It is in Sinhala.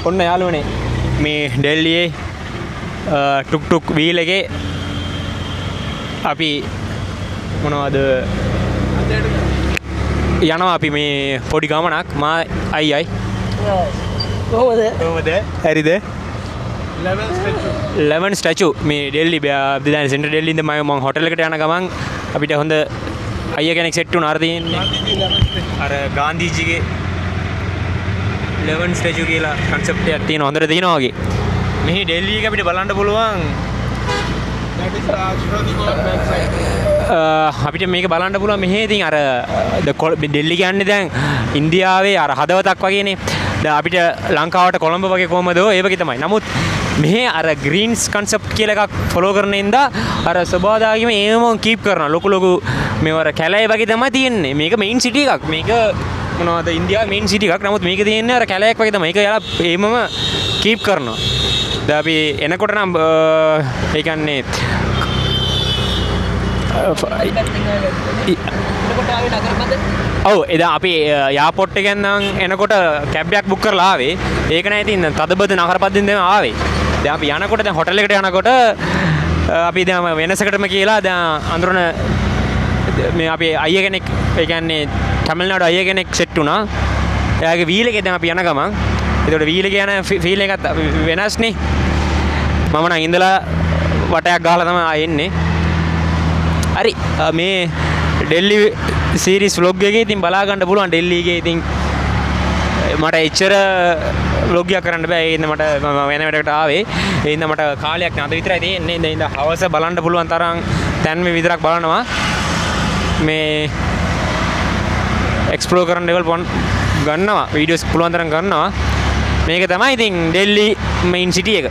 ඔන්න යාළුවනේ මේ ඩෙල්ලියේ ටුක් ටුක් වීල් එකේ අපි මොනවද යනවා අපි මේ පොඩි ගමනක් මා අයියයි කොහොමද හරිද 11 ස්ටැචු මේ ඩෙල්ලි දැන් සෙන්ටර් ඩෙල්ලි ඉඳන් මම හොටෙල් එකට යන ගමන් අපිට හොඳ අයියා කෙනෙක් සෙට් වුණා අර තියෙන්නේ අර ගාන්ධීජිගේ 11 ස්ටැචු කියලා කන්සෙප්ට් එකක් තියෙනවා හොඳට තියෙනවා වගේ. මෙහි ඩෙල්ලි එක අපිට බලන්න පුළුවන්. අපිට මේක බලන්න පුළුවන් මෙහි ඉතින් අර ඩෙල්ලි කියන්නේ දැන් ඉන්දියාවේ අර හදවතක් වගේනේ. දැන් අපිට ලංකාවට කොළඹ වගේ කොහමද ඒ වගේ තමයි. නමුත් මෙහි අර ග්‍රීන්ස් කන්සෙප්ට් කියලා එකක් ෆලෝ කරන ඉඳලා අර ස්වභාවදාගීම ඒවම කීප් කරනවා. ලොකු ලොකු මේවර කැලේ වගේ තමයි තියෙන්නේ. මේක මෙයින් සිටි එකක්. මේක මොනවද ඉන්දියාවේ මෙයින් සිටි එකක්. නමුත් මේක තියෙන්නේ අර කැලයක් වගේ තමයි. ඒක යාලා ඒමම කීප් කරනවා. දැන් අපි එනකොට නම් ඒ කියන්නේ ඔව් එදා අපි යාපෝට් එකෙන් නම් එනකොට කැබ් එකක් බුක් කරලා ආවේ. ඒක නෑ ඉතින් තදබද නගරපද්දෙන් තමයි ආවේ. දැන් අපි යනකොට දැන් හොටෙල් එකට යනකොට අපි දැන් වෙනසකටම කියලා දැන් අඳුරන මේ අපේ අයියා කෙනෙක් ඒ කියන්නේ තමිල්නාඩු අයියා කෙනෙක් සෙට් වුණා. එයාගේ වීල් එකේ දැන් අපි යන ගමන් ඒතකොට වීල් එකේ යන ෆීල් එකත් වෙනස්නේ. මම නම් ඉඳලා වටයක් ගහලා තමයි ආයෙ එන්නේ. හරි මේ ඩෙල්ලි සීරීස් vlog එකේ ඉතින් බලා ගන්න පුළුවන් ඩෙල්ලි එකේ ඉතින් මට එච්චර vlog එකක් කරන්න බෑ. ඒ ඉඳ මට මම වෙන වැඩකට ආවේ. ඒ ඉඳ මට කාලයක් නැද විතරයි තියෙන්නේ. ඒ ඉඳ හවස බලන්න පුළුවන් තරම් තැන් මේ විතරක් බලනවා. මේ එක්ස්ප්ලෝර් කරන ලෙවල් ගන්නවා. වීඩියෝස් පුළුවන් තරම් ගන්නවා. මේක තමයි ඉතින් ඩෙල්ලි මෙයින් සිටි එක.